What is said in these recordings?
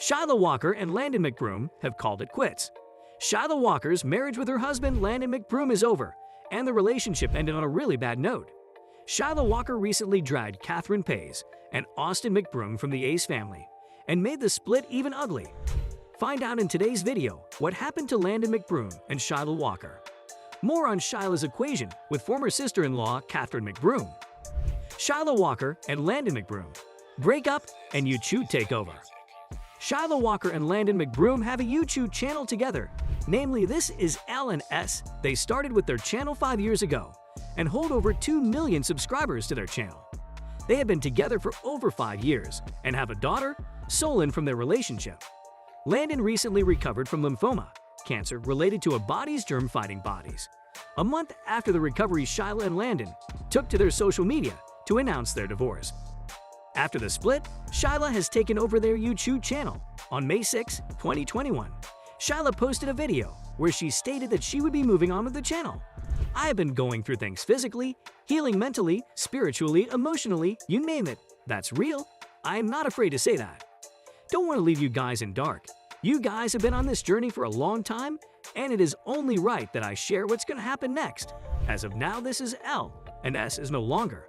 Shyla Walker and Landon McBroom have called it quits. Shyla Walker's marriage with her husband Landon McBroom is over, and the relationship ended on a really bad note. Shyla Walker recently dragged Catherine Paiz and Austin McBroom from the Ace family and made the split even ugly. Find out in today's video what happened to Landon McBroom and Shyla Walker. More on Shyla's equation with former sister-in-law Catherine McBroom. Shyla Walker and Landon McBroom break up and YouTube takeover. Shyla Walker and Landon McBroom have a YouTube channel together, namely This Is L&S. They started with their channel 5 years ago and hold over 2 million subscribers to their channel. They have been together for over 5 years and have a daughter, Solon, from their relationship. Landon recently recovered from lymphoma, cancer related to a body's germ fighting bodies. A month after the recovery, Shyla and Landon took to their social media to announce their divorce. After the split, Shyla has taken over their YouTube channel. On May 6, 2021, Shyla posted a video where she stated that she would be moving on with the channel. "I have been going through things physically, healing mentally, spiritually, emotionally, you name it. That's real. I am not afraid to say that. Don't want to leave you guys in dark. You guys have been on this journey for a long time, and it is only right that I share what's going to happen next. As of now, this is L, and S is no longer.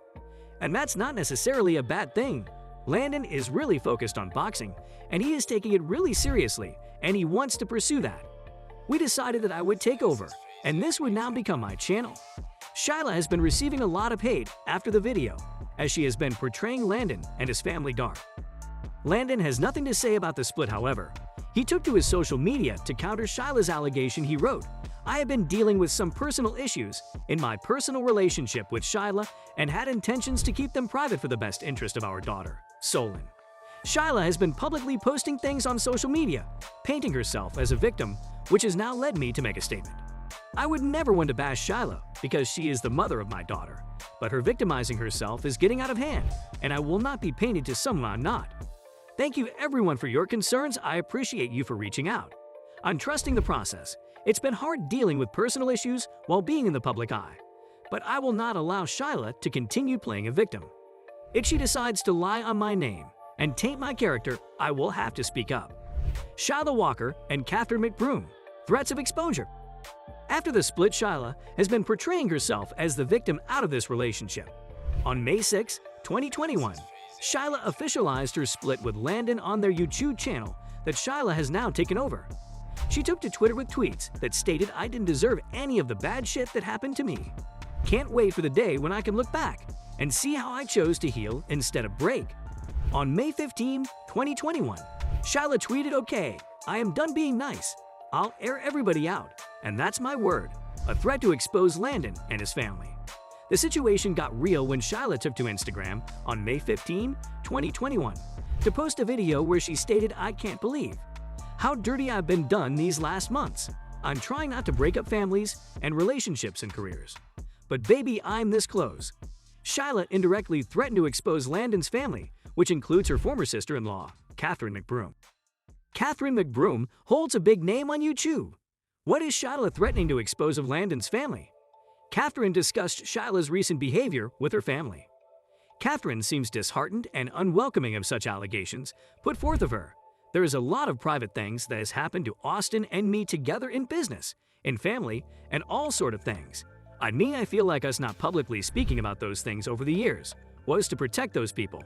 And that's not necessarily a bad thing. Landon is really focused on boxing, and he is taking it really seriously, and he wants to pursue that. We decided that I would take over, and this would now become my channel." Shyla has been receiving a lot of hate after the video, as she has been portraying Landon and his family dark. Landon has nothing to say about the split, however. He took to his social media to counter Shyla's allegation. He wrote, "I have been dealing with some personal issues in my personal relationship with Shyla and had intentions to keep them private for the best interest of our daughter, Solon." Shyla has been publicly posting things on social media, painting herself as a victim, which has now led me to make a statement. "I would never want to bash Shyla because she is the mother of my daughter, but her victimizing herself is getting out of hand, and I will not be painted to someone I'm not. Thank you everyone for your concerns. I appreciate you for reaching out. I'm trusting the process. It's been hard dealing with personal issues while being in the public eye, but I will not allow Shyla to continue playing a victim. If she decides to lie on my name and taint my character, I will have to speak up." Shyla Walker and Catherine McBroom, threats of exposure. After the split, Shyla has been portraying herself as the victim out of this relationship. On May 6, 2021, Shyla officialized her split with Landon on their YouTube channel that Shyla has now taken over. She took to Twitter with tweets that stated, "I didn't deserve any of the bad shit that happened to me. Can't wait for the day when I can look back and see how I chose to heal instead of break." On May 15, 2021, Shyla tweeted, "Okay, I am done being nice. I'll air everybody out, and that's my word," a threat to expose Landon and his family. The situation got real when Shyla took to Instagram on May 15, 2021, to post a video where she stated, "I can't believe how dirty I've been done these last months. I'm trying not to break up families and relationships and careers, but baby, I'm this close." Shyla indirectly threatened to expose Landon's family, which includes her former sister-in-law, Catherine McBroom. Catherine McBroom holds a big name on YouTube. What is Shyla threatening to expose of Landon's family? Catherine discussed Shyla's recent behavior with her family. Catherine seems disheartened and unwelcoming of such allegations put forth of her. "There is a lot of private things that has happened to Austin and me together in business, in family, and all sort of things. I feel like us not publicly speaking about those things over the years was to protect those people.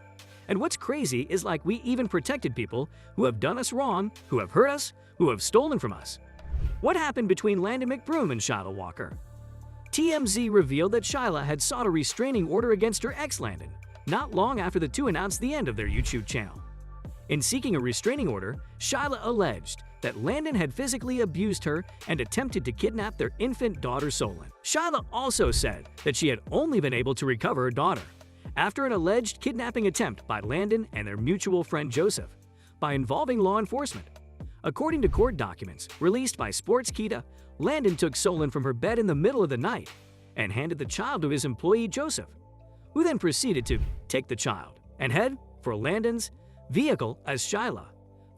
And what's crazy is like we even protected people who have done us wrong, who have hurt us, who have stolen from us." What happened between Landon McBroom and Shyla Walker? TMZ revealed that Shyla had sought a restraining order against her ex Landon, not long after the two announced the end of their YouTube channel. In seeking a restraining order, Shyla alleged that Landon had physically abused her and attempted to kidnap their infant daughter Solon. Shyla also said that she had only been able to recover her daughter after an alleged kidnapping attempt by Landon and their mutual friend Joseph, by involving law enforcement. According to court documents released by Sportskita, Landon took Solon from her bed in the middle of the night and handed the child to his employee Joseph, who then proceeded to take the child and head for Landon's vehicle as Shyla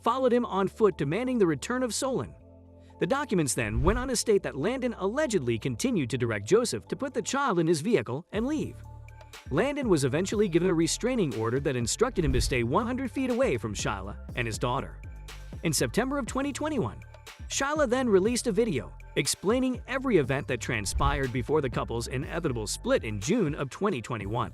followed him on foot, demanding the return of Solon. The documents then went on to state that Landon allegedly continued to direct Joseph to put the child in his vehicle and leave. Landon was eventually given a restraining order that instructed him to stay 100 feet away from Shyla and his daughter. in September of 2021. Shyla then released a video explaining every event that transpired before the couple's inevitable split in June of 2021.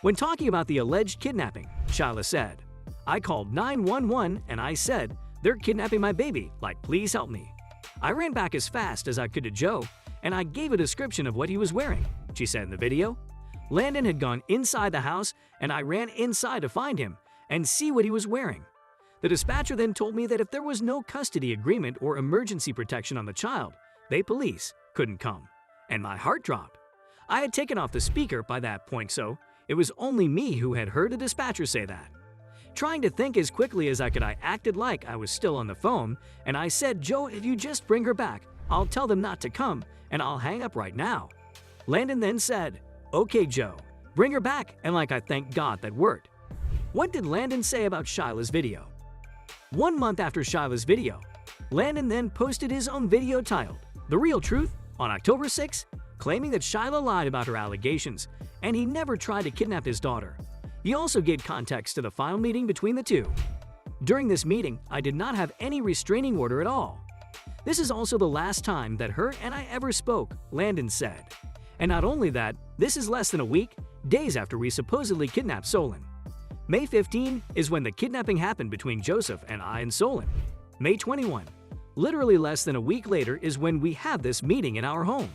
When talking about the alleged kidnapping, Shyla said, "I called 911 and I said, 'They're kidnapping my baby, like please help me.' I ran back as fast as I could to Joe and I gave a description of what he was wearing," she said in the video. Landon had gone inside the house and I ran inside to find him and see what he was wearing. The dispatcher then told me that if there was no custody agreement or emergency protection on the child, they police couldn't come. And my heart dropped. I had taken off the speaker by that point, so it was only me who had heard the dispatcher say that. Trying to think as quickly as I could, I acted like I was still on the phone, and I said, "Joe, if you just bring her back, I'll tell them not to come, and I'll hang up right now." Landon then said, "Okay, Joe, bring her back," and I thank God that worked. What did Landon say about Shyla's video? 1 month after Shyla's video, Landon then posted his own video titled "The Real Truth" on October 6, claiming that Shyla lied about her allegations and he never tried to kidnap his daughter. He also gave context to the final meeting between the two. "During this meeting, I did not have any restraining order at all. This is also the last time that her and I ever spoke," Landon said. And not only that, this is less than a week, days after we supposedly kidnapped Solon. May 15 is when the kidnapping happened between Joseph and I and Solon. May 21, literally less than a week later, is when we have this meeting in our home.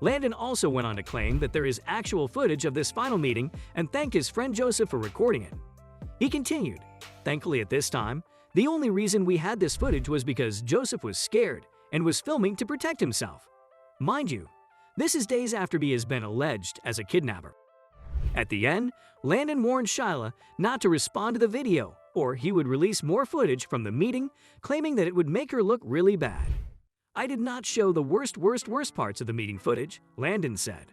Landon also went on to claim that there is actual footage of this final meeting and thank his friend Joseph for recording it. He continued, "Thankfully at this time, the only reason we had this footage was because Joseph was scared and was filming to protect himself." Mind you, this is days after he has been alleged as a kidnapper. At the end, Landon warned Shyla not to respond to the video or he would release more footage from the meeting, claiming that it would make her look really bad. "I did not show the worst parts of the meeting footage," Landon said.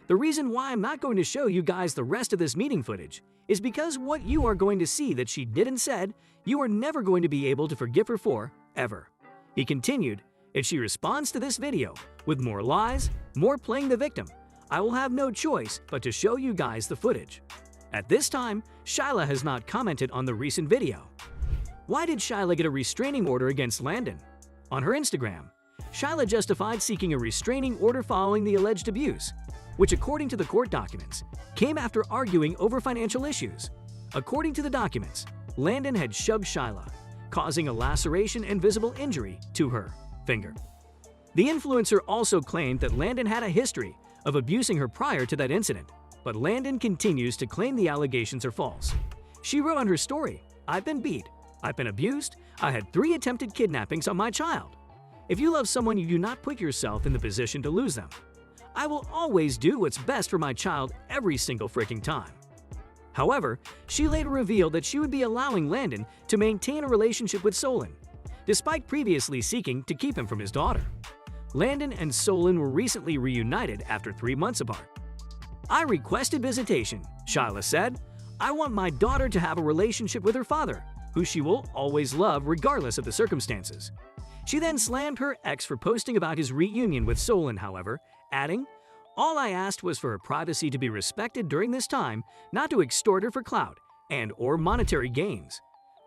"The reason why I'm not going to show you guys the rest of this meeting footage is because what you are going to see that she did and said, you are never going to be able to forgive her for, ever." He continued, "If she responds to this video with more lies, more playing the victim, I will have no choice but to show you guys the footage." At this time, Shyla has not commented on the recent video. Why did Shyla get a restraining order against Landon? On her Instagram, Shyla justified seeking a restraining order following the alleged abuse, which according to the court documents, came after arguing over financial issues. According to the documents, Landon had shoved Shyla, causing a laceration and visible injury to her finger. The influencer also claimed that Landon had a history of abusing her prior to that incident, but Landon continues to claim the allegations are false. She wrote on her story, "I've been beat, I've been abused, I had 3 attempted kidnappings on my child. If you love someone, you do not put yourself in the position to lose them. I will always do what's best for my child every single freaking time." However, she later revealed that she would be allowing Landon to maintain a relationship with Solon, despite previously seeking to keep him from his daughter. Landon and Solon were recently reunited after 3 months apart. "I requested visitation," Shyla said. "I want my daughter to have a relationship with her father, who she will always love regardless of the circumstances." She then slammed her ex for posting about his reunion with Solon, however, adding, "All I asked was for her privacy to be respected during this time, not to extort her for clout and/or monetary gains."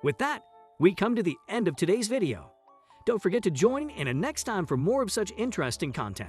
With that, we come to the end of today's video. Don't forget to join in next time for more of such interesting content.